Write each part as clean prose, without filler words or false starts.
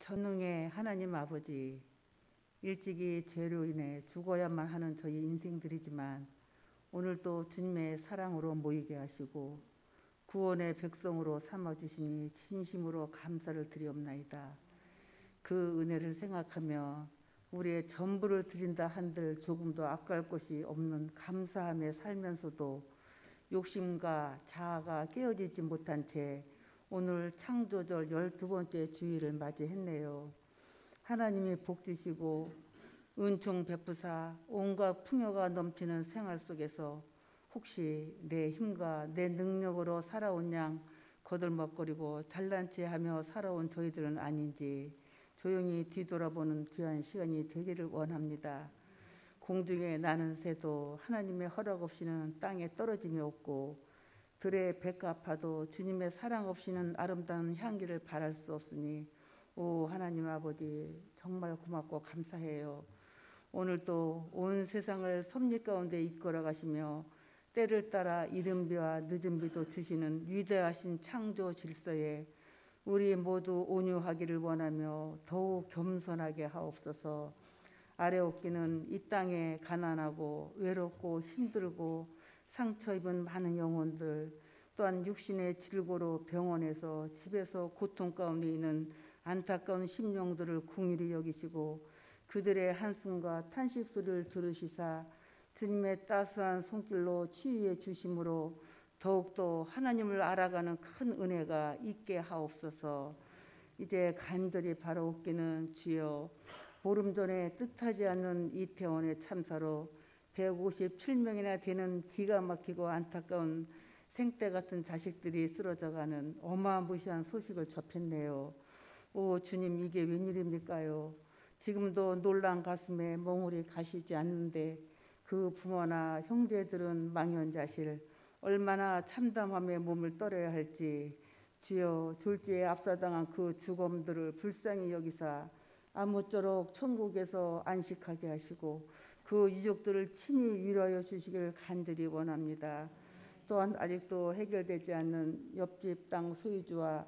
전능의 하나님 아버지, 일찍이 죄로 인해 죽어야만 하는 저희 인생들이지만 오늘도 주님의 사랑으로 모이게 하시고 구원의 백성으로 삼아주시니 진심으로 감사를 드리옵나이다. 그 은혜를 생각하며 우리의 전부를 드린다 한들 조금도 아까울 것이 없는 감사함에 살면서도 욕심과 자아가 깨어지지 못한 채 오늘 창조절 12번째 주일을 맞이했네요. 하나님이 복 주시고 은총 베푸사 온갖 풍요가 넘치는 생활 속에서 혹시 내 힘과 내 능력으로 살아온 양 거들먹거리고 잘난 체하며 살아온 저희들은 아닌지 조용히 뒤돌아보는 귀한 시간이 되기를 원합니다. 공중에 나는 새도 하나님의 허락 없이는 땅에 떨어짐이 없고 들의 백합화도 주님의 사랑 없이는 아름다운 향기를 발할 수 없으니 오 하나님 아버지 정말 고맙고 감사해요. 오늘도 온 세상을 섭리 가운데 이끌어 가시며 때를 따라 이른 비와 늦은 비도 주시는 위대하신 창조 질서에 우리 모두 온유하기를 원하며 더욱 겸손하게 하옵소서. 아래옵기는 이 땅에 가난하고 외롭고 힘들고 상처 입은 많은 영혼들, 또한 육신의 질고로 병원에서 집에서 고통 가운데 있는 안타까운 심령들을 긍휼히 여기시고 그들의 한숨과 탄식 소리를 들으시사 주님의 따스한 손길로 치유해 주심으로 더욱더 하나님을 알아가는 큰 은혜가 있게 하옵소서. 이제 간절히 바라옵기는 주여 보름 전에 뜻하지 않는 이태원의 참사로 157명이나 되는 기가 막히고 안타까운 생떼 같은 자식들이 쓰러져가는 어마무시한 소식을 접했네요. 오 주님 이게 웬일입니까요? 지금도 놀란 가슴에 멍울이 가시지 않는데 그 부모나 형제들은 망연자실 얼마나 참담함에 몸을 떨어야 할지 주여 졸지에 압사당한 그 죽음들을 불쌍히 여기사 아무쪼록 천국에서 안식하게 하시고 그 유족들을 친히 위로하여 주시기를 간절히 원합니다. 또한 아직도 해결되지 않는 옆집 땅 소유주와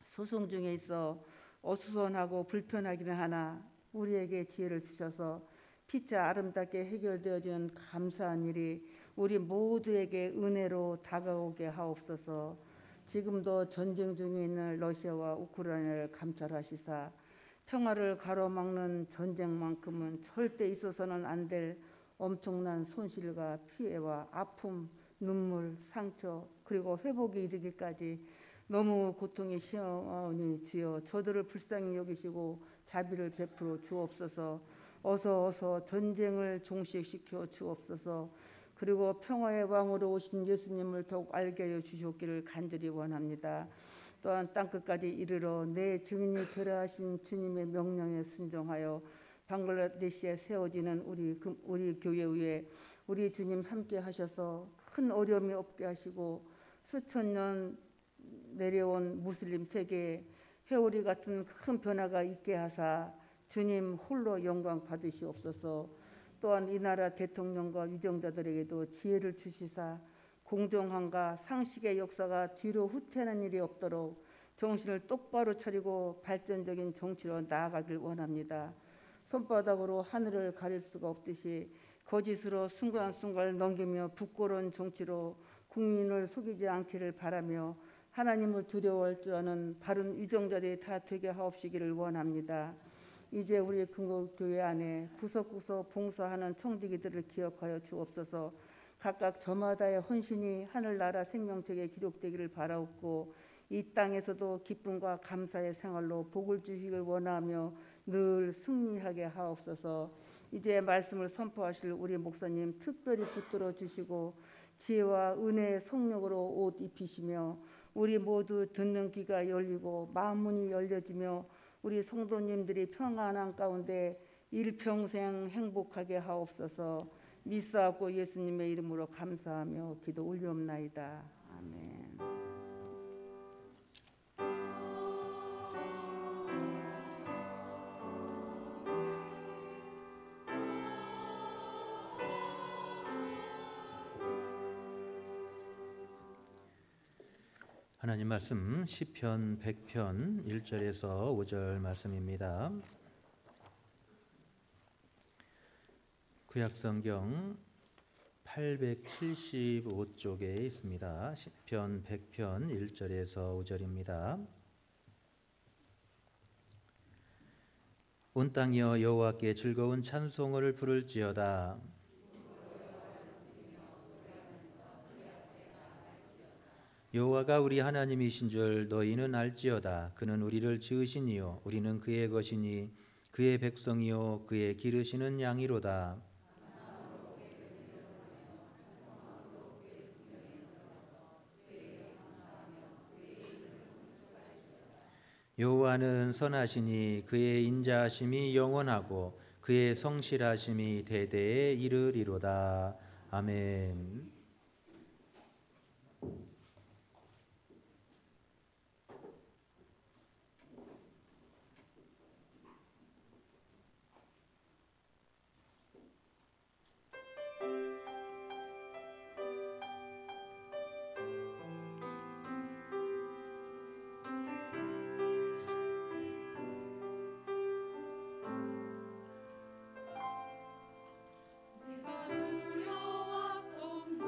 소송 중에 있어 어수선하고 불편하기는 하나 우리에게 지혜를 주셔서 피차 아름답게 해결되어지는 감사한 일이 우리 모두에게 은혜로 다가오게 하옵소서. 지금도 전쟁 중에 있는 러시아와 우크라이나를 감찰하시사 평화를 가로막는 전쟁만큼은 절대 있어서는 안 될 엄청난 손실과 피해와 아픔, 눈물, 상처 그리고 회복이 이르기까지 너무 고통이 심하오니 주여 저들을 불쌍히 여기시고 자비를 베풀어 주옵소서. 어서 전쟁을 종식시켜 주옵소서. 그리고 평화의 왕으로 오신 예수님을 더욱 알게 하여 주시기를 간절히 원합니다. 또한 땅끝까지 이르러 내 증인이 되라 하신 주님의 명령에 순종하여 방글라데시에 세워지는 우리 교회 위에 우리 주님 함께 하셔서 큰 어려움이 없게 하시고 수천 년 내려온 무슬림 세계에 회오리 같은 큰 변화가 있게 하사 주님 홀로 영광 받으시옵소서. 또한 이 나라 대통령과 위정자들에게도 지혜를 주시사 공정함과 상식의 역사가 뒤로 후퇴하는 일이 없도록 정신을 똑바로 차리고 발전적인 정치로 나아가길 원합니다. 손바닥으로 하늘을 가릴 수가 없듯이 거짓으로 순간순간 넘기며 부끄러운 정치로 국민을 속이지 않기를 바라며 하나님을 두려워할 줄 아는 바른 위정자들이 다 되게 하옵시기를 원합니다. 이제 우리 근거교회 안에 구석구석 봉사하는 청지기들을 기억하여 주옵소서. 각각 저마다의 헌신이 하늘나라 생명책에 기록되기를 바라옵고 이 땅에서도 기쁨과 감사의 생활로 복을 주시길 원하며 늘 승리하게 하옵소서. 이제 말씀을 선포하실 우리 목사님 특별히 붙들어 주시고 지혜와 은혜의 성령으로 옷 입히시며 우리 모두 듣는 귀가 열리고 마음 문이 열려지며 우리 성도님들이 평안한 가운데 일평생 행복하게 하옵소서. 미사하고 예수님의 이름으로 감사하며 기도 올리옵나이다. 아멘. 하나님 말씀 시편 100편 1절에서 5절 말씀입니다. 구약성경 875쪽에 있습니다. 시편 100편 1절에서 5절입니다. 온 땅이여 여호와께 즐거운 찬송을 부를지어다. 여호와가 우리 하나님이신 줄 너희는 알지어다. 그는 우리를 지으신 이요 우리는 그의 것이니 그의 백성이요 그의 기르시는 양이로다. 여호와는 선하시니 그의 인자하심이 영원하고 그의 성실하심이 대대에 이르리로다. 아멘. 내가 누려왔던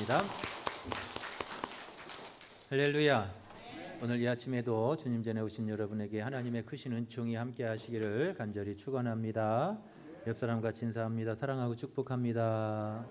기도하겠습니다. 할렐루야. 오늘 이 아침에도 주님 전에 오신 여러분에게 하나님의 크신 은총이 함께 하시기를 간절히 축원합니다. 옆 사람과 인사합니다. 사랑하고 축복합니다.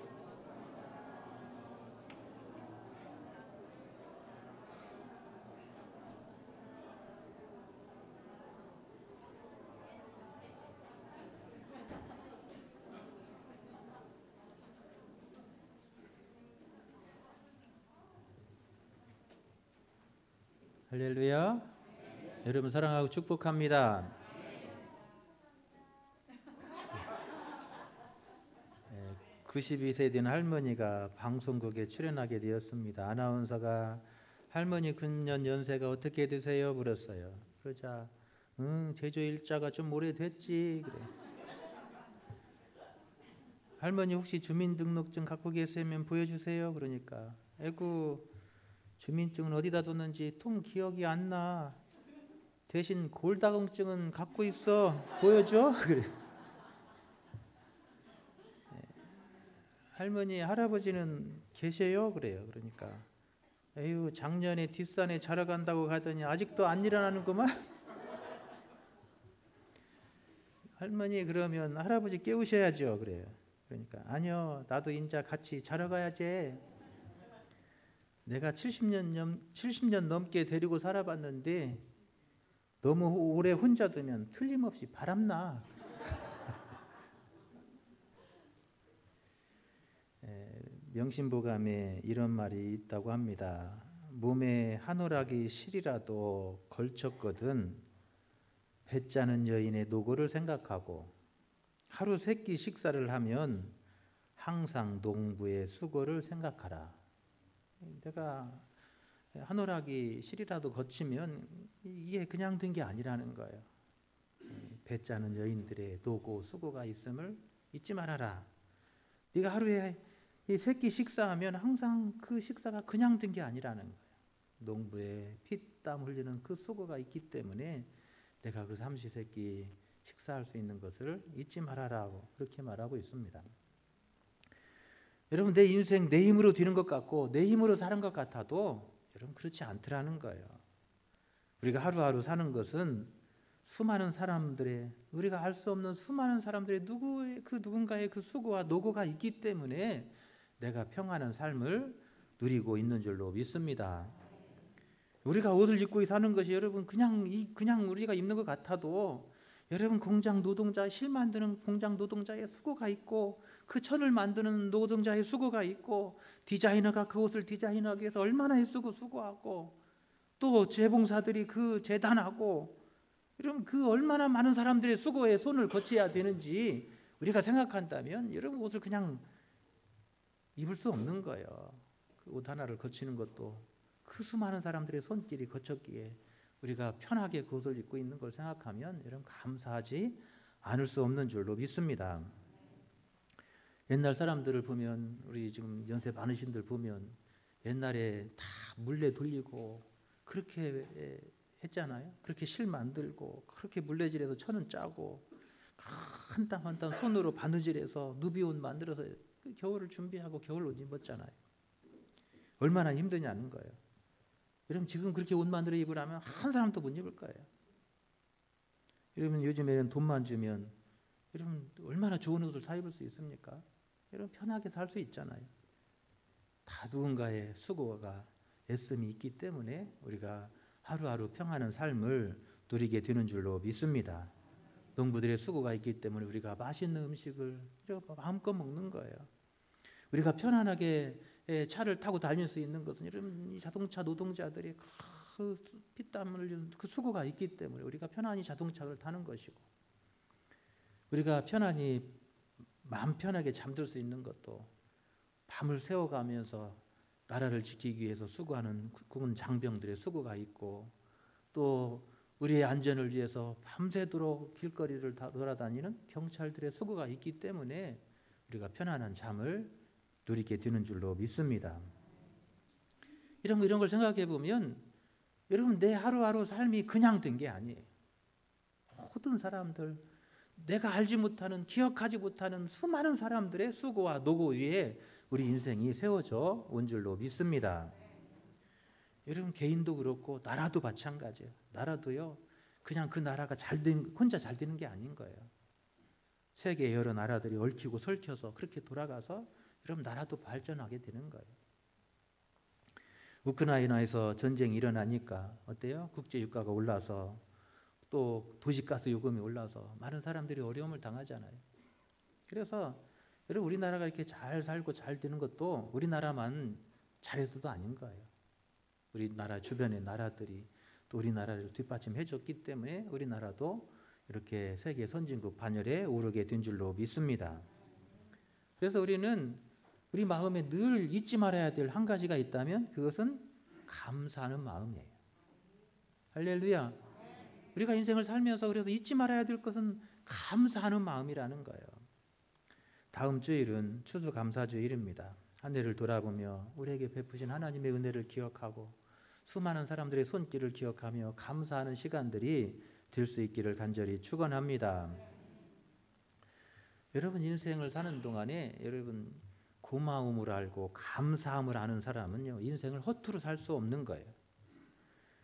할렐루야. 여러분 사랑하고 축복합니다. 92세 된 할머니가 방송국에 출연하게 되었습니다. 아나운서가 할머니 금년 연세가 어떻게 되세요? 물었어요. 그러자 제조 일자가 좀 오래됐지. 그래. 할머니 혹시 주민등록증 갖고 계시면 보여주세요. 그러니까 아이고 주민증은 어디다 뒀는지 통 기억이 안 나. 대신 골다공증은 갖고 있어. 보여줘. 그래. 할머니 할아버지는 계세요. 그래요. 그러니까 에휴 작년에 뒷산에 자러 간다고 가더니 아직도 안 일어나는구만. 할머니 그러면 할아버지 깨우셔야죠. 그래요. 그러니까 아니요 나도 인자 같이 자러 가야지. 내가 70년 넘게 데리고 살아봤는데 너무 오래 혼자 두면 틀림없이 바람나. 명심보감에 이런 말이 있다고 합니다. 몸에 한오라기 실이라도 걸쳤거든 배짜는 여인의 노고를 생각하고 하루 세 끼 식사를 하면 항상 농부의 수고를 생각하라. 내가 한오라기 실이라도 거치면 이게 그냥 된 게 아니라는 거예요. 배짜는 여인들의 노고 수고가 있음을 잊지 말아라. 네가 하루에 이 세 끼 식사하면 항상 그 식사가 그냥 된 게 아니라는 거예요. 농부의 피땀 흘리는 그 수고가 있기 때문에 내가 그 삼시세끼 식사할 수 있는 것을 잊지 말아라고 그렇게 말하고 있습니다. 여러분 내 인생 내 힘으로 되는 것 같고 내 힘으로 사는 것 같아도 여러분 그렇지 않더라는 거예요. 우리가 하루하루 사는 것은 수많은 사람들의 우리가 알 수 없는 수많은 사람들의 누군가의 그 수고와 노고가 있기 때문에 내가 평안한 삶을 누리고 있는 줄로 믿습니다. 우리가 옷을 입고 사는 것이 여러분 그냥 우리가 입는 것 같아도 여러분 공장 노동자 실 만드는 공장 노동자의 수고가 있고 그 천을 만드는 노동자의 수고가 있고 디자이너가 그 옷을 디자인하기 위해서 얼마나 애쓰고 수고하고 또 재봉사들이 그 재단하고 여러분 그 얼마나 많은 사람들의 수고에 손을 거쳐야 되는지 우리가 생각한다면 여러분 옷을 그냥 입을 수 없는 거예요. 그 옷 하나를 거치는 것도 그 수많은 사람들의 손길이 거쳤기에 우리가 편하게 그 옷을 입고 있는 걸 생각하면 여러분 감사하지 않을 수 없는 줄로 믿습니다. 옛날 사람들을 보면 우리 지금 연세 많으신들 보면 옛날에 다 물레 돌리고 그렇게 했잖아요. 그렇게 실 만들고 그렇게 물레질해서 천은 짜고 한 땀 한 땀 손으로 바느질해서 누비옷 만들어서 겨울을 준비하고 겨울 옷 입었잖아요. 얼마나 힘드냐는 거예요. 여러분 지금 그렇게 옷 만들어 입으라면 한 사람도 못 입을 거예요. 여러분 요즘에는 돈만 주면 여러분 얼마나 좋은 옷을 사 입을 수 있습니까? 여러분 편하게 살 수 있잖아요. 다 누군가의 수고가 애씀이 있기 때문에 우리가 하루하루 평안한 삶을 누리게 되는 줄로 믿습니다. 농부들의 수고가 있기 때문에 우리가 맛있는 음식을 마음껏 먹는 거예요. 우리가 편안하게 차를 타고 다닐 수 있는 것은 여러분 자동차 노동자들이 그 피땀 흘리는 그 수고가 있기 때문에 우리가 편안히 자동차를 타는 것이고 우리가 편안히 마음 편하게 잠들 수 있는 것도 밤을 새워가면서 나라를 지키기 위해서 수고하는 군 장병들의 수고가 있고 또 우리의 안전을 위해서 밤새도록 길거리를 돌아다니는 경찰들의 수고가 있기 때문에 우리가 편안한 잠을 누리게 되는 줄로 믿습니다. 이런 걸 생각해 보면 여러분 내 하루하루 삶이 그냥 된 게 아니에요. 모든 사람들 내가 알지 못하는 기억하지 못하는 수많은 사람들의 수고와 노고 위에 우리 인생이 세워져 온 줄로 믿습니다. 여러분 개인도 그렇고 나라도 마찬가지예요. 나라도요. 그냥 그 나라가 혼자 잘 되는 게 아닌 거예요. 세계 여러 나라들이 얽히고 설켜서 그렇게 돌아가서 여러분 나라도 발전하게 되는 거예요. 우크라이나에서 전쟁이 일어나니까 어때요? 국제 유가가 올라서 또 도시가스 요금이 올라서 많은 사람들이 어려움을 당하잖아요. 그래서 여러분 우리나라가 이렇게 잘 살고 잘 되는 것도 우리나라만 잘해서도 아닌 거예요. 우리나라 주변의 나라들이 또 우리나라를 뒷받침해 줬기 때문에 우리나라도 이렇게 세계 선진국 반열에 오르게 된 줄로 믿습니다. 그래서 우리는 우리 마음에 늘 잊지 말아야 될 한 가지가 있다면 그것은 감사하는 마음이에요. 할렐루야. 우리가 인생을 살면서 그래서 잊지 말아야 될 것은 감사하는 마음이라는 거예요. 다음 주일은 추수감사주일입니다. 한 해를 돌아보며 우리에게 베푸신 하나님의 은혜를 기억하고 수많은 사람들의 손길을 기억하며 감사하는 시간들이 될 수 있기를 간절히 축원합니다. 여러분 인생을 사는 동안에 여러분 고마움을 알고 감사함을 아는 사람은요 인생을 허투루 살 수 없는 거예요.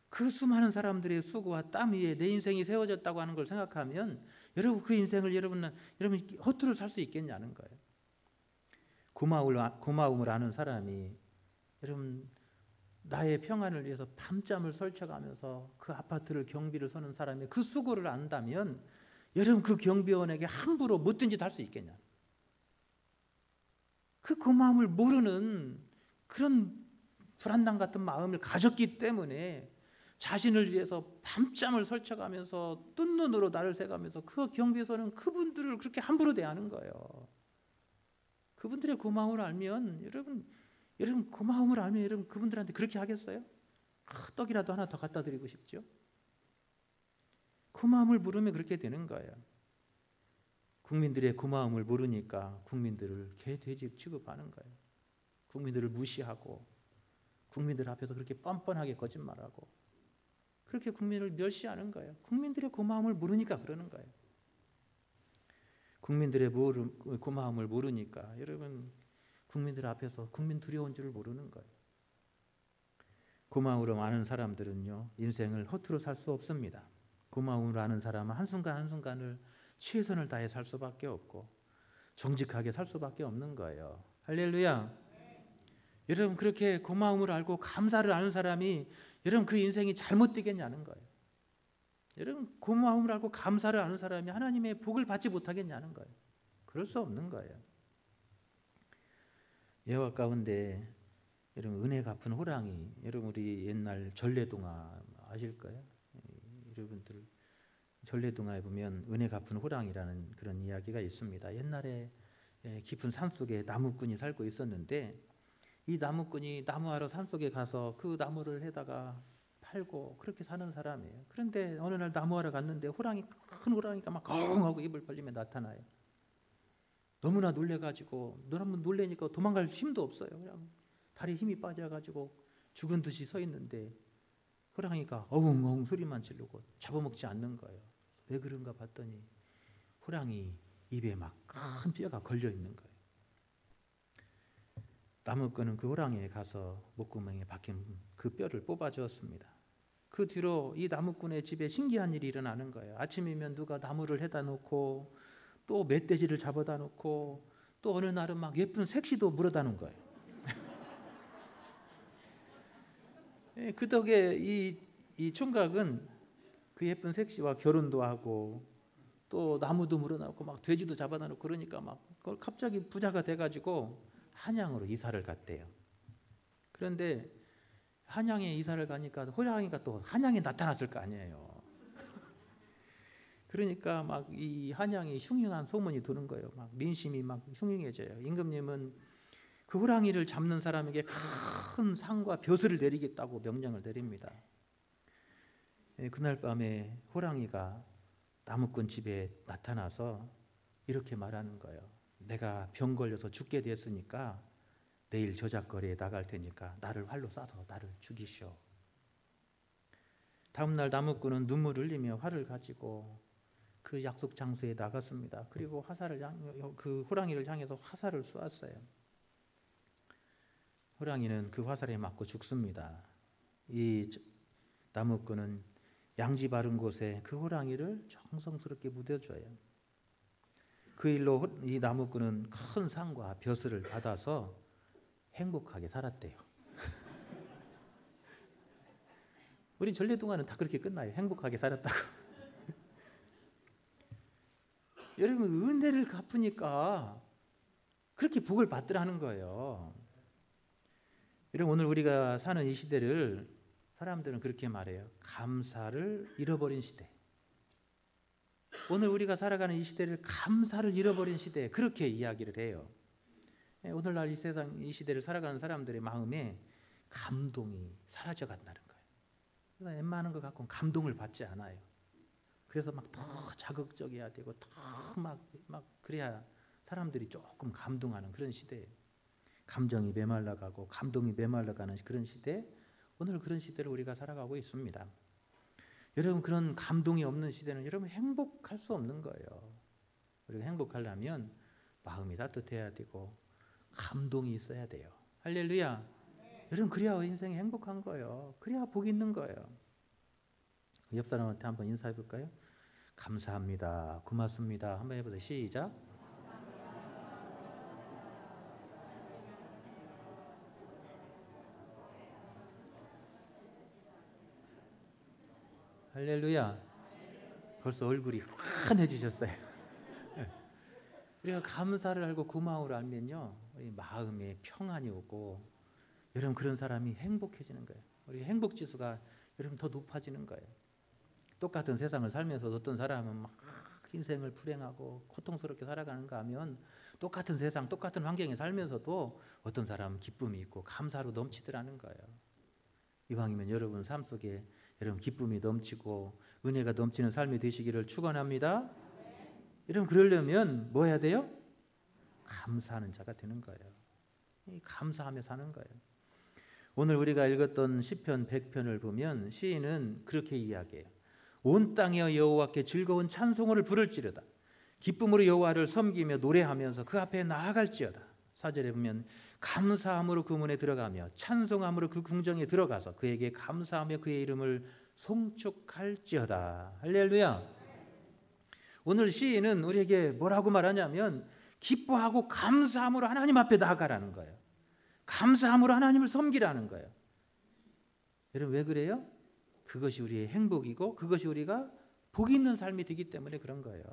그 수많은 사람들의 수고와 땀 위에 내 인생이 세워졌다고 하는 걸 생각하면 여러분 그 인생을 여러분 허투루 살 수 있겠냐는 거예요. 고마움을 아는 사람이 여러분 나의 평안을 위해서 밤잠을 설쳐가면서 그 아파트를 경비를 서는 사람이 그 수고를 안다면 여러분 그 경비원에게 함부로 못된 짓 할 수 있겠냐. 그 고마움을 모르는 그런 불안감 같은 마음을 가졌기 때문에 자신을 위해서 밤잠을 설쳐가면서 뜬 눈으로 나를 새가면서 그 경비에서는 그분들을 그렇게 함부로 대하는 거예요. 그분들의 고마움을 알면 여러분 고마움을 알면 여러분 그분들한테 그렇게 하겠어요? 떡이라도 하나 더 갖다 드리고 싶죠. 고마움을 모르면 그렇게 되는 거예요. 국민들의 고마움을 모르니까 국민들을 개, 돼지 취급하는 거예요. 국민들을 무시하고 국민들 앞에서 그렇게 뻔뻔하게 거짓말하고 그렇게 국민을 멸시하는 거예요. 국민들의 고마움을 모르니까 그러는 거예요. 국민들의 고마움을 모르니까 여러분 국민들 앞에서 국민 두려운 줄을 모르는 거예요. 고마움으로 아는 사람들은요 인생을 허투루 살 수 없습니다. 고마움으로 아는 사람은 한순간 한순간을 최선을 다해 살 수밖에 없고 정직하게 살 수밖에 없는 거예요. 할렐루야. 여러분 그렇게 고마움을 알고 감사를 아는 사람이 여러분 그 인생이 잘못되겠냐는 거예요. 여러분 고마움을 알고 감사를 아는 사람이 하나님의 복을 받지 못하겠냐는 거예요. 그럴 수 없는 거예요. 예화 가운데 여러분 은혜 갚은 호랑이, 여러분 우리 옛날 전래동화 아실 거예요? 여러분들 전래동화에 보면 은혜 갚은 호랑이라는 그런 이야기가 있습니다. 옛날에 깊은 산속에 나무꾼이 살고 있었는데 이 나무꾼이 나무하러 산속에 가서 그 나무를 해다가 팔고 그렇게 사는 사람이에요. 그런데 어느 날 나무하러 갔는데 큰 호랑이가 막 엉하고 입을 벌리며 나타나요. 너무나 놀래가지고 너무 놀래니까 도망갈 힘도 없어요. 그냥 다리에 힘이 빠져가지고 죽은 듯이 서 있는데 호랑이가 어흥어흥 소리만 지르고 잡아먹지 않는 거예요. 왜 그런가 봤더니 호랑이 입에 막 큰 뼈가 걸려 있는 거예요. 나무꾼은 그 호랑이에 가서 목구멍에 박힌 그 뼈를 뽑아주었습니다. 그 뒤로 이 나무꾼의 집에 신기한 일이 일어나는 거예요. 아침이면 누가 나무를 해다 놓고 또 멧돼지를 잡아다 놓고 또 어느 날은 막 예쁜 색시도 물어다 놓은 거예요. 그 덕에 이 총각은 그 예쁜 색시와 결혼도 하고 또 나무도 물어놓고 막 돼지도 잡아다 놓고 그러니까 막 갑자기 부자가 돼가지고 한양으로 이사를 갔대요. 그런데 한양에 이사를 가니까 호랑이가 또 한양에 나타났을 거 아니에요. 그러니까 막 이 한양이 흉흉한 소문이 도는 거예요. 막 민심이 막 흉흉해져요. 임금님은 그 호랑이를 잡는 사람에게 큰 상과 벼슬을 내리겠다고 명령을 내립니다. 그날 밤에 호랑이가 나무꾼 집에 나타나서 이렇게 말하는 거예요. 내가 병 걸려서 죽게 됐으니까 내일 저작거리에 나갈 테니까 나를 활로 쏴서 나를 죽이시오. 다음 날 나무꾼은 눈물을 흘리며 활을 가지고 그 약속 장소에 나갔습니다. 그리고 그 호랑이를 향해서 화살을 쏘았어요. 호랑이는 그 화살에 맞고 죽습니다. 이 나무꾼은 양지 바른 곳에 그 호랑이를 정성스럽게 묻어줘요. 그 일로 이 나무꾼은 큰 상과 벼슬을 받아서 행복하게 살았대요. 우리 전래동화는 다 그렇게 끝나요. 행복하게 살았다고. 여러분, 은혜를 갚으니까 그렇게 복을 받더라는 거예요. 여러분, 오늘 우리가 사는 이 시대를 사람들은 그렇게 말해요. 감사를 잃어버린 시대. 오늘 우리가 살아가는 이 시대를 감사를 잃어버린 시대, 그렇게 이야기를 해요. 오늘날 이 세상, 이 시대를 살아가는 사람들의 마음에 감동이 사라져 간다는 거예요. 그래서 웬만한 것 갖고는 감동을 받지 않아요. 그래서 막 더 자극적이어야 되고 더 막 그래야 사람들이 조금 감동하는 그런 시대예요. 감정이 메말라가고 감동이 메말라가는 그런 시대, 오늘 그런 시대를 우리가 살아가고 있습니다. 여러분, 그런 감동이 없는 시대는 여러분 행복할 수 없는 거예요. 우리가 행복하려면 마음이 따뜻해야 되고 감동이 있어야 돼요. 할렐루야. 여러분, 그래야 인생이 행복한 거예요. 그래야 복 있는 거예요. 옆 사람한테 한번 인사해 볼까요? 감사합니다. 고맙습니다. 한번 해보세요. 시작. 할렐루야. 벌써 얼굴이 환해지셨어요. 우리가 감사를 알고 고마움을 알면요, 우리 마음에 평안이 오고, 여러분 그런 사람이 행복해지는 거예요. 우리 행복 지수가 여러분 더 높아지는 거예요. 똑같은 세상을 살면서 어떤 사람은 막 인생을 불행하고 고통스럽게 살아가는가 하면, 똑같은 세상, 똑같은 환경에 살면서도 어떤 사람은 기쁨이 있고 감사로 넘치더라는 거예요. 이왕이면 여러분 삶 속에 여러분 기쁨이 넘치고 은혜가 넘치는 삶이 되시기를 축원합니다. 여러분, 그러려면 뭐 해야 돼요? 감사하는 자가 되는 거예요. 감사하며 사는 거예요. 오늘 우리가 읽었던 시편 100편을 보면 시인은 그렇게 이야기해요. 온 땅에 여호와께 즐거운 찬송을 부를지어다. 기쁨으로 여호와를 섬기며 노래하면서 그 앞에 나아갈지어다. 4절에 보면 감사함으로 그 문에 들어가며 찬송함으로 그 궁정에 들어가서 그에게 감사하며 그의 이름을 송축할지어다. 할렐루야. 오늘 시인은 우리에게 뭐라고 말하냐면 기뻐하고 감사함으로 하나님 앞에 나아가라는 거예요. 감사함으로 하나님을 섬기라는 거예요. 여러분, 왜 그래요? 그것이 우리의 행복이고 그것이 우리가 복 있는 삶이 되기 때문에 그런 거예요.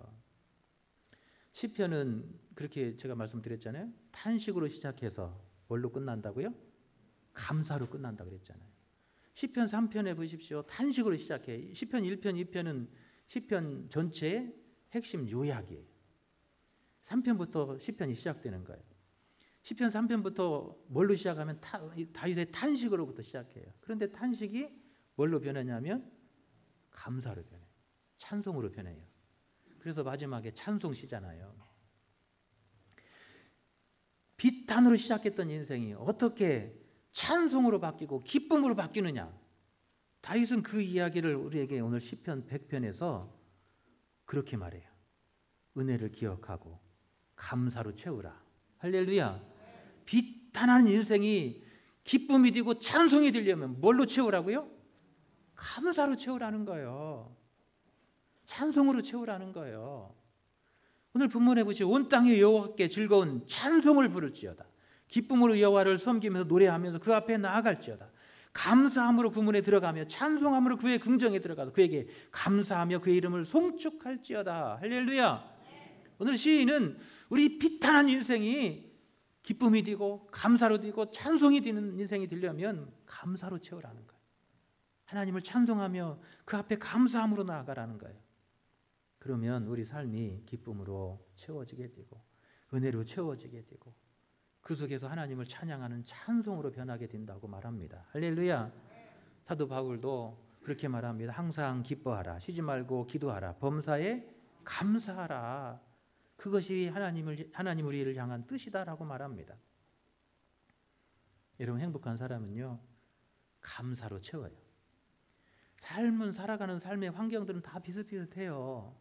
시편은 그렇게 제가 말씀드렸잖아요. 탄식으로 시작해서 뭘로 끝난다고요? 감사로 끝난다 그랬잖아요. 시편 3편에 보십시오. 탄식으로 시작해. 시편 1편, 2편은 시편 전체의 핵심 요약이에요. 3편부터 시편이 시작되는 거예요. 시편 3편부터 뭘로 시작하면 다윗의 탄식으로부터 시작해요. 그런데 탄식이 뭘로 변하냐면 감사로 변해요. 찬송으로 변해요. 그래서 마지막에 찬송시잖아요. 비탄으로 시작했던 인생이 어떻게 찬송으로 바뀌고 기쁨으로 바뀌느냐. 다윗은 그 이야기를 우리에게 오늘 시편 100편에서 그렇게 말해요. 은혜를 기억하고 감사로 채우라. 할렐루야. 비탄한 인생이 기쁨이 되고 찬송이 되려면 뭘로 채우라고요? 감사로 채우라는 거예요. 찬송으로 채우라는 거예요. 오늘 본문에 보시오. 온 땅에 여호와께 즐거운 찬송을 부를지어다. 기쁨으로 여호와를 섬기면서 노래하면서 그 앞에 나아갈지어다. 감사함으로 그 문에 들어가며 찬송함으로 그의 궁정에 들어가서 그에게 감사하며 그의 이름을 송축할지어다. 할렐루야. 오늘 시인은 우리 비탄한 인생이 기쁨이 되고 감사로 되고 찬송이 되는 인생이 되려면 감사로 채우라는 거예요. 하나님을 찬송하며 그 앞에 감사함으로 나아가라는 거예요. 그러면 우리 삶이 기쁨으로 채워지게 되고 은혜로 채워지게 되고 그 속에서 하나님을 찬양하는 찬송으로 변하게 된다고 말합니다. 할렐루야. 사도 바울도 그렇게 말합니다. 항상 기뻐하라. 쉬지 말고 기도하라. 범사에 감사하라. 그것이 하나님 우리를 향한 뜻이다라고 말합니다. 여러분, 행복한 사람은요, 감사로 채워요. 삶은 살아가는 삶의 환경들은 다 비슷비슷해요.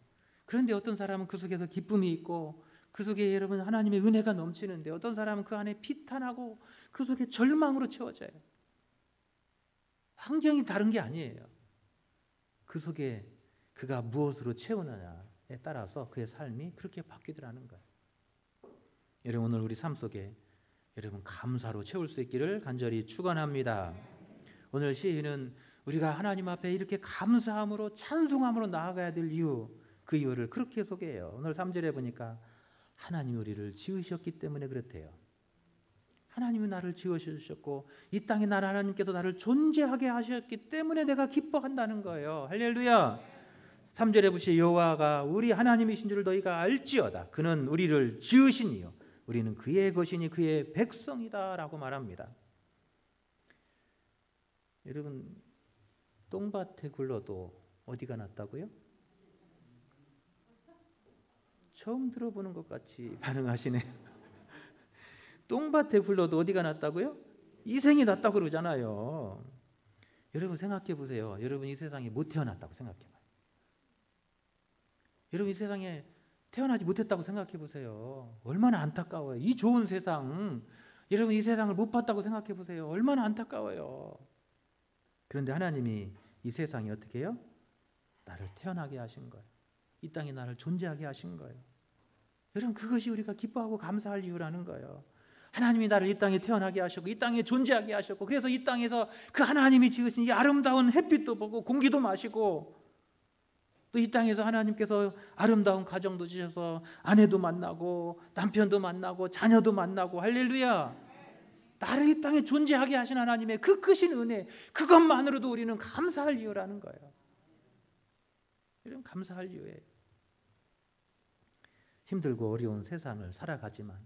그런데 어떤 사람은 그 속에서 기쁨이 있고 그 속에 여러분 하나님의 은혜가 넘치는데 어떤 사람은 그 안에 비탄하고 그 속에 절망으로 채워져요. 환경이 다른 게 아니에요. 그 속에 그가 무엇으로 채우느냐에 따라서 그의 삶이 그렇게 바뀌더라는 거예요. 여러분 오늘 우리 삶 속에 여러분 감사로 채울 수 있기를 간절히 축원합니다. 오늘 시인은 우리가 하나님 앞에 이렇게 감사함으로 찬송함으로 나아가야 될 이유, 그 이유를 그렇게 소개해요. 오늘 3절에 보니까 하나님이 우리를 지으셨기 때문에 그렇대요. 하나님이 나를 지으셨고 이 땅에 하나님께서 나를 존재하게 하셨기 때문에 내가 기뻐한다는 거예요. 할렐루야. 3절에 보시 여호와가 우리 하나님이신 줄 너희가 알지어다. 그는 우리를 지으시니요 우리는 그의 것이니 그의 백성이다 라고 말합니다. 여러분 똥밭에 굴러도 어디가 낫다고요? 처음 들어보는 것 같이 반응하시네요. 똥밭에 굴러도 어디가 낫다고요? 이생이 낫다고 그러잖아요. 여러분 생각해 보세요. 여러분 이 세상에 못 태어났다고 생각해 봐요. 여러분 이 세상에 태어나지 못했다고 생각해 보세요. 얼마나 안타까워요. 이 좋은 세상, 여러분 이 세상을 못 봤다고 생각해 보세요. 얼마나 안타까워요. 그런데 하나님이 이 세상이 어떻게 해요? 나를 태어나게 하신 거예요. 이 땅에 나를 존재하게 하신 거예요. 여러분 그것이 우리가 기뻐하고 감사할 이유라는 거예요. 하나님이 나를 이 땅에 태어나게 하셨고 이 땅에 존재하게 하셨고 그래서 이 땅에서 그 하나님이 지으신 이 아름다운 햇빛도 보고 공기도 마시고 또 이 땅에서 하나님께서 아름다운 가정도 주셔서 아내도 만나고 남편도 만나고 자녀도 만나고 할렐루야. 나를 이 땅에 존재하게 하신 하나님의 그 크신 은혜, 그것만으로도 우리는 감사할 이유라는 거예요. 이런 감사할 이유예요. 힘들고 어려운 세상을 살아가지만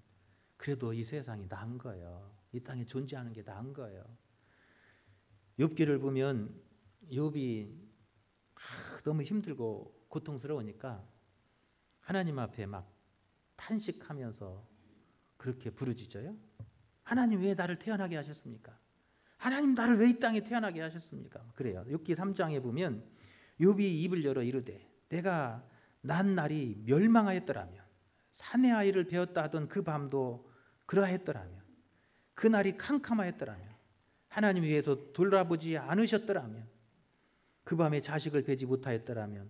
그래도 이 세상이 나은 거예요. 이 땅에 존재하는 게 나은 거예요. 욥기를 보면 욥이 너무 힘들고 고통스러우니까 하나님 앞에 막 탄식하면서 그렇게 부르짖어요. 하나님 왜 나를 태어나게 하셨습니까? 하나님 나를 왜 이 땅에 태어나게 하셨습니까? 그래요. 욥기 3장에 보면 욥이 입을 열어 이르되 내가 난 날이 멸망하였더라면 사내 아이를 베었다 하던 그 밤도 그러하였더라면 그 날이 캄캄하였더라면 하나님 위에서 돌아보지 않으셨더라면 그 밤에 자식을 베지 못하였더라면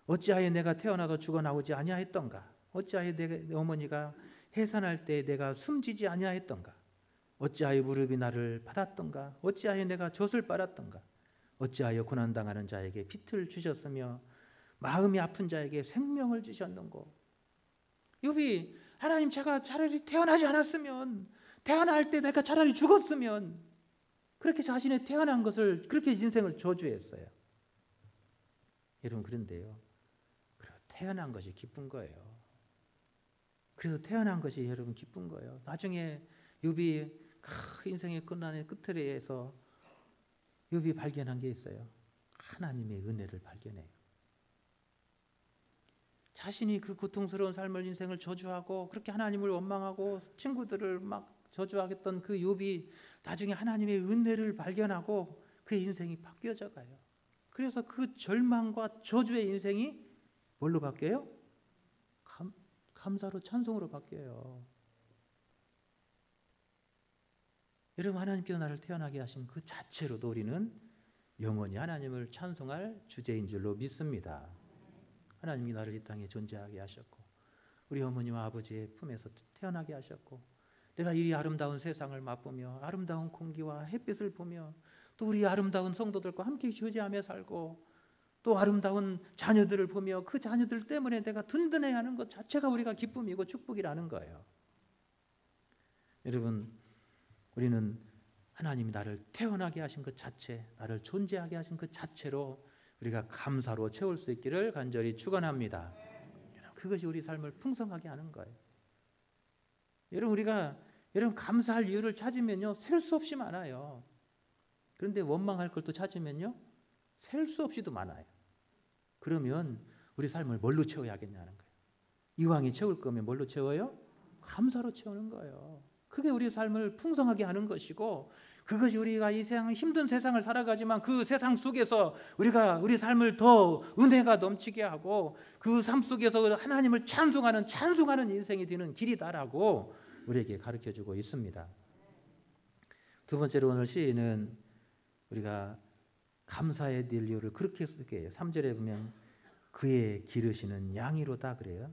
어찌하여 내가 태어나서 죽어나오지 아니하였던가? 어찌하여 내 어머니가 해산할 때 내가 숨지지 아니하였던가? 어찌하여 무릎이 나를 받았던가? 어찌하여 내가 젖을 빨았던가? 어찌하여 고난당하는 자에게 빛을 주셨으며 마음이 아픈 자에게 생명을 주셨는고? 욥이 하나님 제가 차라리 태어나지 않았으면, 태어날 때 내가 차라리 죽었으면, 그렇게 자신의 태어난 것을, 그렇게 인생을 저주했어요. 여러분 그런데요, 태어난 것이 기쁜 거예요. 그래서 태어난 것이 여러분 기쁜 거예요. 나중에 욥이 인생의 끝에서 욥이 발견한 게 있어요. 하나님의 은혜를 발견해요. 자신이 그 고통스러운 삶을 인생을 저주하고 그렇게 하나님을 원망하고 친구들을 막 저주하겠던 그 욥이 나중에 하나님의 은혜를 발견하고 그의 인생이 바뀌어져 가요. 그래서 그 절망과 저주의 인생이 뭘로 바뀌어요? 감사로 찬송으로 바뀌어요. 여러분 하나님께서 나를 태어나게 하신 그 자체로도 우리는 영원히 하나님을 찬송할 주제인 줄로 믿습니다. 하나님이 나를 이 땅에 존재하게 하셨고 우리 어머니와 아버지의 품에서 태어나게 하셨고 내가 이 아름다운 세상을 맛보며 아름다운 공기와 햇빛을 보며 또 우리 아름다운 성도들과 함께 교제하며 살고 또 아름다운 자녀들을 보며 그 자녀들 때문에 내가 든든해하는 것 자체가 우리가 기쁨이고 축복이라는 거예요. 여러분 우리는 하나님이 나를 태어나게 하신 것 자체, 나를 존재하게 하신 것 자체로 우리가 감사로 채울 수 있기를 간절히 축원합니다. 그것이 우리 삶을 풍성하게 하는 거예요. 여러분 감사할 이유를 찾으면요 셀 수 없이 많아요. 그런데 원망할 걸 또 찾으면요 셀 수 없이도 많아요. 그러면 우리 삶을 뭘로 채워야겠냐는 거예요. 이왕이 채울 거면 뭘로 채워요? 감사로 채우는 거예요. 그게 우리 삶을 풍성하게 하는 것이고 그것이 우리가 이 세상 힘든 세상을 살아가지만 그 세상 속에서 우리가 우리 삶을 더 은혜가 넘치게 하고 그 삶 속에서 하나님을 찬송하는 인생이 되는 길이다라고 우리에게 가르쳐주고 있습니다. 두 번째로 오늘 시인은 우리가 감사해야 될 이유를 그렇게 소개해요. 3절에 보면 그의 기르시는 양이로다 그래요.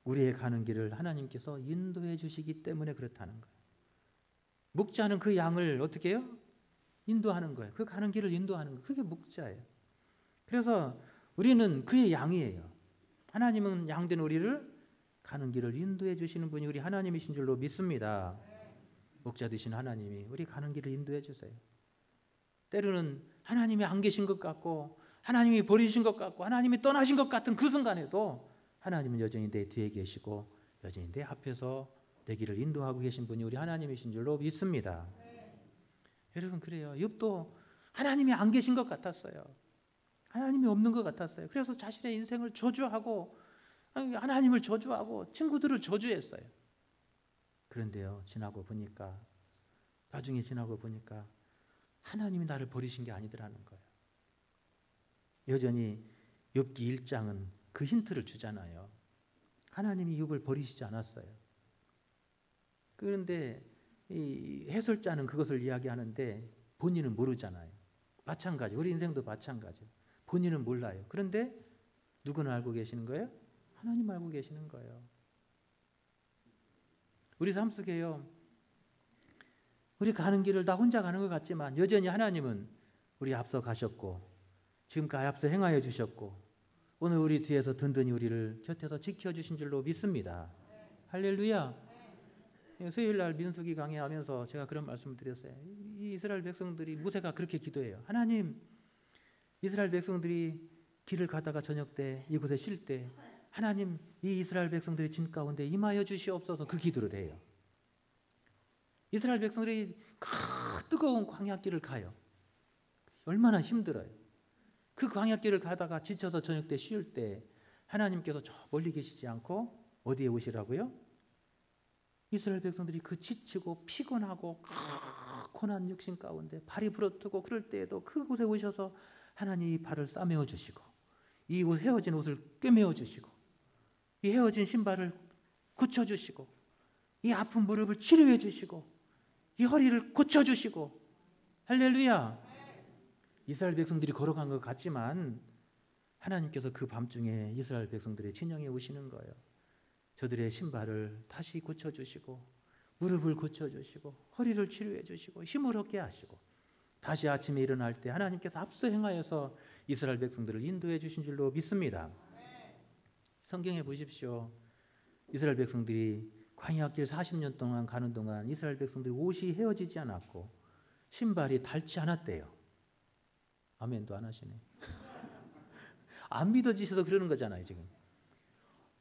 우리의 가는 길을 하나님께서 인도해 주시기 때문에 그렇다는 거예요. 목자는 그 양을 어떻게 해요? 인도하는 거예요. 그 가는 길을 인도하는 거예요. 그게 목자예요. 그래서 우리는 그의 양이에요. 하나님은 양된 우리를 가는 길을 인도해 주시는 분이 우리 하나님이신 줄로 믿습니다. 목자 되신 하나님이 우리 가는 길을 인도해 주세요. 때로는 하나님이 안 계신 것 같고 하나님이 버리신 것 같고 하나님이 떠나신 것 같은 그 순간에도 하나님은 여전히 내 뒤에 계시고 여전히 내 앞에서 내 길을 인도하고 계신 분이 우리 하나님이신 줄로 믿습니다. 여러분 그래요. 욥도 하나님이 안 계신 것 같았어요. 하나님이 없는 것 같았어요. 그래서 자신의 인생을 저주하고 하나님을 저주하고 친구들을 저주했어요. 그런데요, 나중에 지나고 보니까 하나님이 나를 버리신 게 아니더라는 거예요. 여전히 욥기 1장은 그 힌트를 주잖아요. 하나님이 욥을 버리시지 않았어요. 그런데 이 해설자는 그것을 이야기하는데 본인은 모르잖아요. 마찬가지, 우리 인생도 마찬가지. 본인은 몰라요. 그런데 누구는 알고 계시는 거예요? 하나님 알고 계시는 거예요. 우리 삶 속에요. 우리 가는 길을 나 혼자 가는 것 같지만 여전히 하나님은 우리 앞서 가셨고 지금까지 앞서 행하여 주셨고 오늘 우리 뒤에서 든든히 우리를 곁에서 지켜주신 줄로 믿습니다. 할렐루야. 수요일날 민수기 강의하면서 제가 그런 말씀을 드렸어요. 이 이스라엘 백성들이 모세가 그렇게 기도해요. 하나님, 이스라엘 백성들이 길을 가다가 저녁 때 이곳에 쉴 때 하나님 이 이스라엘 백성들의 짐 가운데 임하여 주시옵소서 그 기도를 해요. 이스라엘 백성들이 뜨거운 광야길을 가요. 얼마나 힘들어요. 그 광야길을 가다가 지쳐서 저녁 때 쉴 때 하나님께서 저 멀리 계시지 않고 어디에 오시라고요? 이스라엘 백성들이 그 지치고 피곤하고 고난 육신 가운데 발이 부러뜨고 그럴 때에도 그곳에 오셔서 하나님 이 발을 싸매어 주시고 이 헤어진 옷을 꿰매어 주시고 이 헤어진 신발을 고쳐주시고 이 아픈 무릎을 치료해 주시고 이 허리를 고쳐주시고 할렐루야. 이스라엘 백성들이 걸어간 것 같지만 하나님께서 그 밤중에 이스라엘 백성들의 진영에 오시는 거예요. 저들의 신발을 다시 고쳐주시고 무릎을 고쳐주시고 허리를 치료해 주시고 힘을 얻게 하시고 다시 아침에 일어날 때 하나님께서 앞서 행하여서 이스라엘 백성들을 인도해 주신 줄로 믿습니다. 성경에 보십시오. 이스라엘 백성들이 광야길 40년 동안 가는 동안 이스라엘 백성들이 옷이 헤어지지 않았고 신발이 닳지 않았대요. 아멘도 안 하시네. 안 믿어지셔서 그러는 거잖아요. 지금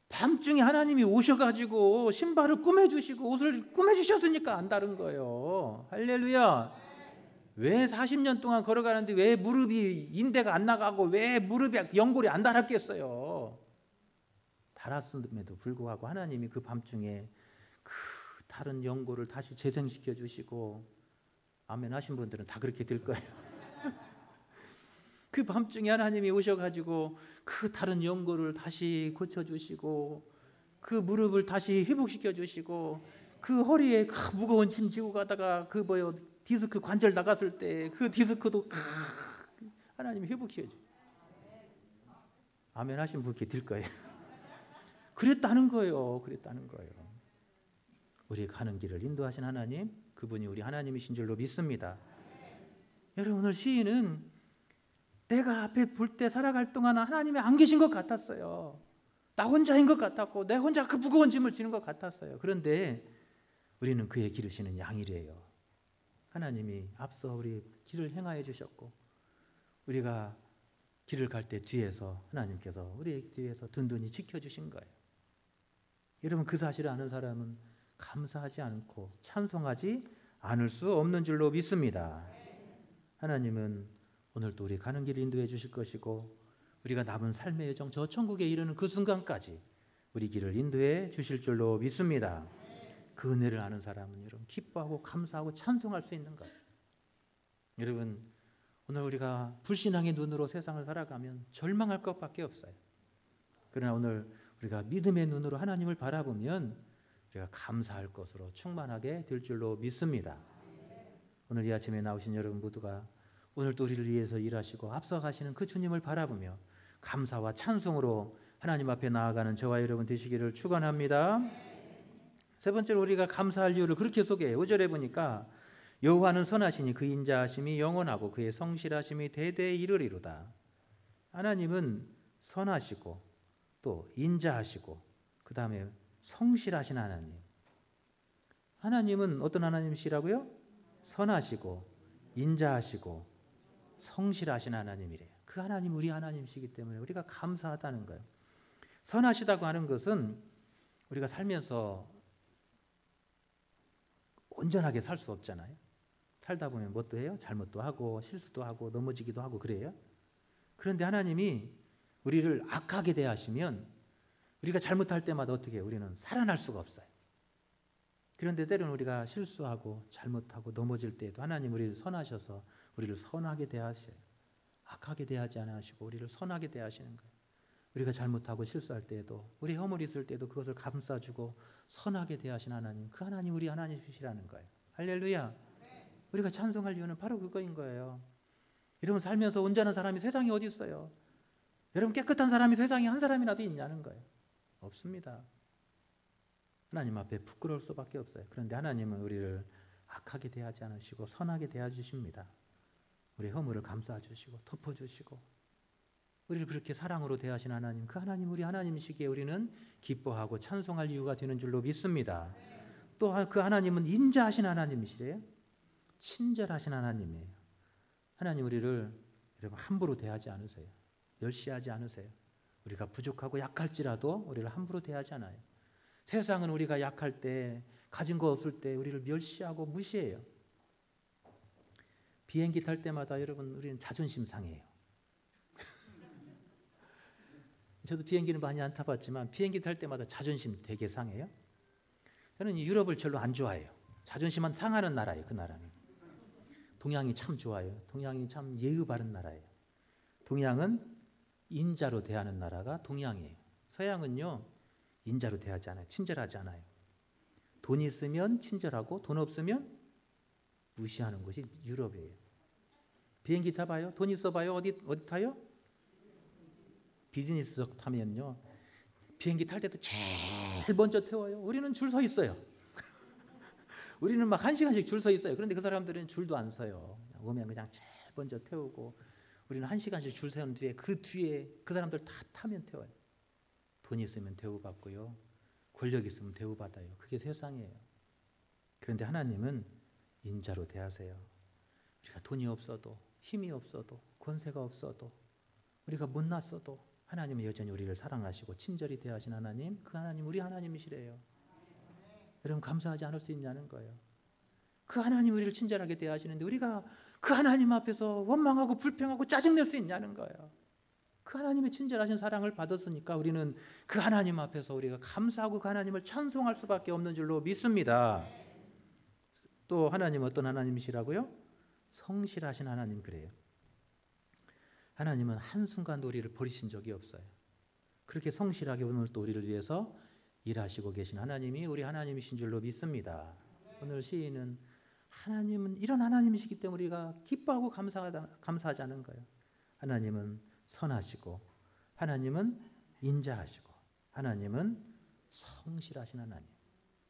밤중에 하나님이 오셔가지고 신발을 꾸며주시고 옷을 꾸며주셨으니까 안 다른 거예요. 할렐루야. 왜 40년 동안 걸어가는데 왜 무릎이 인대가 안 나가고 왜 무릎이 연골이 안 닳았겠어요. 닳았음에도 불구하고 하나님이 그 밤중에 그 다른 연골을 다시 재생시켜 주시고 아멘 하신 분들은 다 그렇게 될 거예요. 그 밤중에 하나님이 오셔가지고 그 다른 연골을 다시 고쳐주시고 그 무릎을 다시 회복시켜 주시고 그 허리에 그 무거운 짐 지고 가다가 그 디스크 관절 나갔을 때 그 디스크도 하나님이 회복시켜 주시고 아멘 하신 분 이렇게 될 거예요. 그랬다는 거예요. 그랬다는 거예요. 우리 가는 길을 인도하신 하나님, 그분이 우리 하나님이신 줄로 믿습니다. 여러분 오늘 시인은 내가 앞에 볼 때 살아갈 동안 하나님이 안 계신 것 같았어요. 나 혼자인 것 같았고 내 혼자 그 무거운 짐을 지는 것 같았어요. 그런데 우리는 그의 기르시는 양이래요. 하나님이 앞서 우리 길을 행하여 주셨고 우리가 길을 갈 때 뒤에서 하나님께서 우리 뒤에서 든든히 지켜주신 거예요. 여러분 그 사실을 아는 사람은 감사하지 않고 찬송하지 않을 수 없는 줄로 믿습니다. 하나님은 오늘도 우리 가는 길을 인도해 주실 것이고 우리가 남은 삶의 여정 저 천국에 이르는 그 순간까지 우리 길을 인도해 주실 줄로 믿습니다. 그 은혜를 아는 사람은 여러분 기뻐하고 감사하고 찬송할 수 있는 거예요. 여러분, 오늘 우리가 불신앙의 눈으로 세상을 살아가면 절망할 것밖에 없어요. 그러나 오늘 우리가 믿음의 눈으로 하나님을 바라보면 우리가 감사할 것으로 충만하게 될 줄로 믿습니다. 오늘 이 아침에 나오신 여러분 모두가 오늘도 우리를 위해서 일하시고 앞서가시는 그 주님을 바라보며 감사와 찬송으로 하나님 앞에 나아가는 저와 여러분 되시기를 축원합니다. 세 번째로 우리가 감사할 이유를 그렇게 소개해요. 5절에 보니까 여호와는 선하시니 그 인자하심이 영원하고 그의 성실하심이 대대에 이르리로다. 하나님은 선하시고 또 인자하시고 그 다음에 성실하신 하나님. 하나님은 어떤 하나님이시라고요? 선하시고 인자하시고 성실하신 하나님이래요. 그 하나님 우리 하나님이시기 때문에 우리가 감사하다는 거예요. 선하시다고 하는 것은 우리가 살면서 온전하게 살 수 없잖아요. 살다 보면 뭣도 해요? 잘못도 하고 실수도 하고 넘어지기도 하고 그래요. 그런데 하나님이 우리를 악하게 대하시면 우리가 잘못할 때마다 어떻게 해요? 우리는 살아날 수가 없어요. 그런데 때로는 우리가 실수하고 잘못하고 넘어질 때에도 하나님 우리를 선하셔서 우리를 선하게 대하셔요. 악하게 대하지 않으시고 우리를 선하게 대하시는 거예요. 우리가 잘못하고 실수할 때에도 우리 허물이 있을 때도 그것을 감싸주고 선하게 대하신 하나님, 그 하나님 우리 하나님이시라는 거예요. 할렐루야. 우리가 찬송할 이유는 바로 그거인 거예요. 여러분 살면서 온전한 사람이 세상에 어디 있어요? 여러분 깨끗한 사람이 세상에 한 사람이라도 있냐는 거예요. 없습니다. 하나님 앞에 부끄러울 수밖에 없어요. 그런데 하나님은 우리를 악하게 대하지 않으시고 선하게 대해주십니다. 우리의 허물을 감싸주시고 덮어주시고 우리를 그렇게 사랑으로 대하신 하나님, 그 하나님 우리 하나님이시기에 우리는 기뻐하고 찬송할 이유가 되는 줄로 믿습니다. 또 그 하나님은 인자하신 하나님이시래요. 친절하신 하나님이에요. 하나님 우리를 여러분 함부로 대하지 않으세요. 멸시하지 않으세요. 우리가 부족하고 약할지라도 우리를 함부로 대하지 않아요. 세상은 우리가 약할 때, 가진 거 없을 때 우리를 멸시하고 무시해요. 비행기 탈 때마다 여러분 우리는 자존심 상해요. 저도 비행기는 많이 안 타봤지만 비행기 탈 때마다 자존심 되게 상해요. 저는 유럽을 별로 안 좋아해요. 자존심만 상하는 나라예요. 그 나라는. 동양이 참 좋아요. 동양이 참 예의 바른 나라예요. 동양은 인자로 대하는 나라가 동양이에요. 서양은요 인자로 대하지 않아요. 친절하지 않아요. 돈 있으면 친절하고 돈 없으면 무시하는 것이 유럽이에요. 비행기 타봐요. 돈 있어봐요. 어디 타요? 비즈니스석 타면요 비행기 탈 때도 제일 먼저 태워요. 우리는 줄 서 있어요. 우리는 막 1시간씩 줄 서 있어요. 그런데 그 사람들은 줄도 안 서요. 오면 그냥 제일 먼저 태우고 우리는 1시간씩 줄 세운 뒤에 그 뒤에 그 사람들 다 타면 태워요. 돈 있으면 대우받고요. 권력 있으면 대우받아요. 그게 세상이에요. 그런데 하나님은 인자로 대하세요. 우리가 돈이 없어도 힘이 없어도 권세가 없어도 우리가 못났어도 하나님은 여전히 우리를 사랑하시고 친절히 대하신 하나님, 그 하나님 우리 하나님이시래요. 여러분 감사하지 않을 수 있냐는 거예요. 그 하나님 우리를 친절하게 대하시는데 우리가 그 하나님 앞에서 원망하고 불평하고 짜증낼 수 있냐는 거예요. 그 하나님의 친절하신 사랑을 받았으니까 우리는 그 하나님 앞에서 우리가 감사하고 그 하나님을 찬송할 수밖에 없는 줄로 믿습니다. 또 하나님은 어떤 하나님이시라고요? 성실하신 하나님 그래요. 하나님은 한순간도 우리를 버리신 적이 없어요. 그렇게 성실하게 오늘 또 우리를 위해서 일하시고 계신 하나님이 우리 하나님이신 줄로 믿습니다. 오늘 시인은 하나님은 이런 하나님이시기 때문에 우리가 기뻐하고 감사하자는 거예요. 하나님은 선하시고 하나님은 인자하시고 하나님은 성실하신 하나님.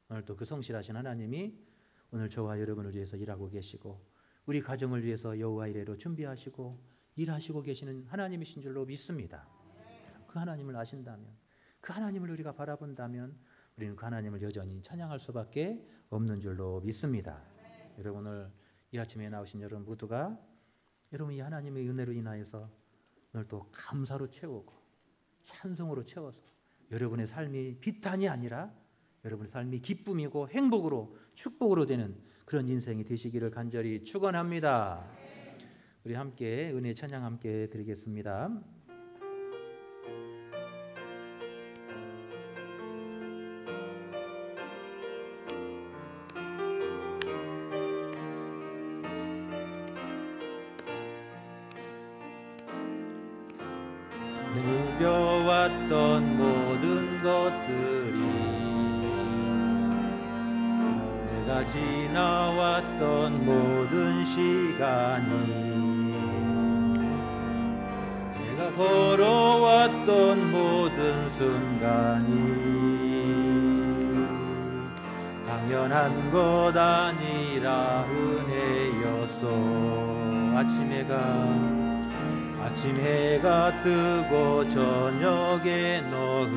오늘 또 그 성실하신 하나님이 오늘 저와 여러분을 위해서 일하고 계시고 우리 가정을 위해서 여호와 이레로 준비하시고 일하시고 계시는 하나님이신 줄로 믿습니다. 그 하나님을 아신다면 그 하나님을 우리가 바라본다면 우리는 그 하나님을 여전히 찬양할 수밖에 없는 줄로 믿습니다. 여러분 오늘 이 아침에 나오신 여러분 모두가 여러분 이 하나님의 은혜로 인하여서 오늘 또 감사로 채우고 찬송으로 채워서 여러분의 삶이 비탄이 아니라 여러분의 삶이 기쁨이고 행복으로 축복으로 되는 그런 인생이 되시기를 간절히 축원합니다. 우리 함께 은혜 찬양 함께 드리겠습니다. 누려왔던 모든 것들이, 내가 지나왔던 모든 시간이, 내가 걸어왔던 모든 순간이 당연한 것 아니라 은혜였소. 아침 해가 뜨고 저녁에 노을,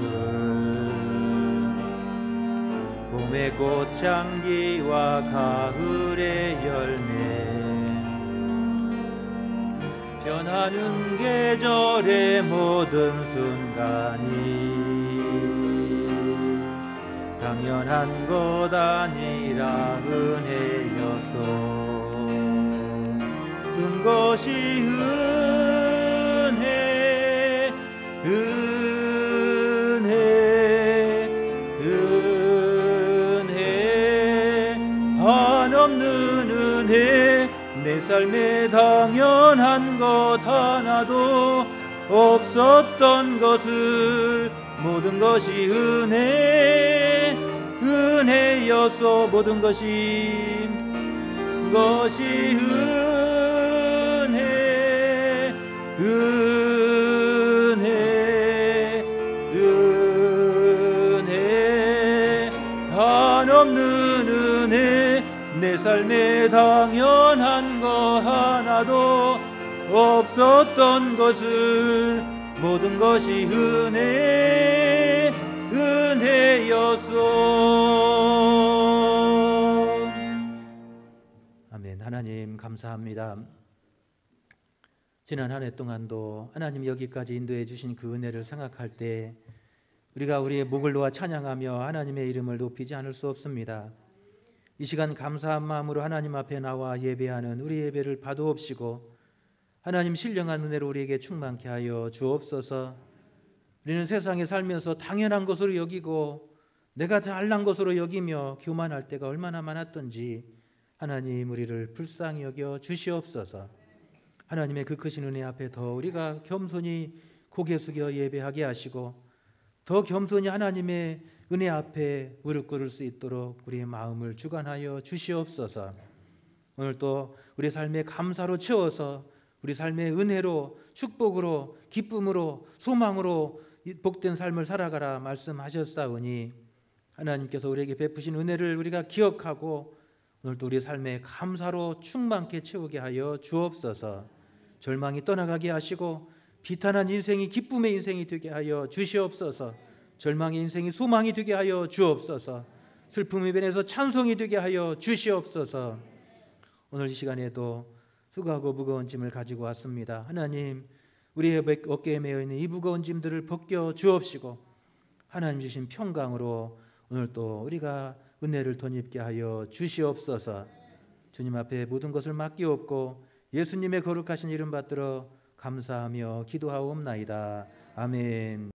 봄의 꽃향기와 가을의 열매, 변하는 계절의 모든 순간이 당연한 것 아니라 은혜였소. 모든 것이 은혜, 은혜, 은혜, 한없는 은혜. 내 삶에 당연한 것 하나도 없었던 것을, 모든 것이 은혜, 은혜였소. 모든 것이 은혜, 은혜, 은혜, 한없는 은혜. 내 삶에 당연한 것 하나도 없었던 것을, 모든 것이 은혜, 은혜였소. 아멘. 하나님 감사합니다. 지난 한 해 동안도 하나님 여기까지 인도해 주신 그 은혜를 생각할 때 우리가 우리의 목을 놓아 찬양하며 하나님의 이름을 높이지 않을 수 없습니다. 이 시간 감사한 마음으로 하나님 앞에 나와 예배하는 우리 예배를 받아옵시고 하나님 신령한 은혜로 우리에게 충만케 하여 주옵소서. 우리는 세상에 살면서 당연한 것으로 여기고 내가 잘난 것으로 여기며 교만할 때가 얼마나 많았던지 하나님 우리를 불쌍히 여겨 주시옵소서. 하나님의 그 크신 은혜 앞에 더 우리가 겸손히 고개 숙여 예배하게 하시고 더 겸손히 하나님의 은혜 앞에 무릎 꿇을 수 있도록 우리의 마음을 주관하여 주시옵소서. 오늘 또 우리 삶의 감사로 채워서 우리 삶의 은혜로, 축복으로, 기쁨으로, 소망으로 복된 삶을 살아가라 말씀하셨사오니 하나님께서 우리에게 베푸신 은혜를 우리가 기억하고 오늘도 우리 삶의 감사로 충만케 채우게 하여 주옵소서. 절망이 떠나가게 하시고 비탄한 인생이 기쁨의 인생이 되게 하여 주시옵소서. 절망의 인생이 소망이 되게 하여 주옵소서. 슬픔이 변해서 찬송이 되게 하여 주시옵소서. 오늘 이 시간에도 수고하고 무거운 짐을 가지고 왔습니다. 하나님 우리의 어깨에 매어 있는 이 무거운 짐들을 벗겨 주옵시고 하나님 주신 평강으로 오늘 또 우리가 은혜를 덧입게 하여 주시옵소서. 주님 앞에 모든 것을 맡기옵고 예수님의 거룩하신 이름 받들어 감사하며 기도하옵나이다. 아멘.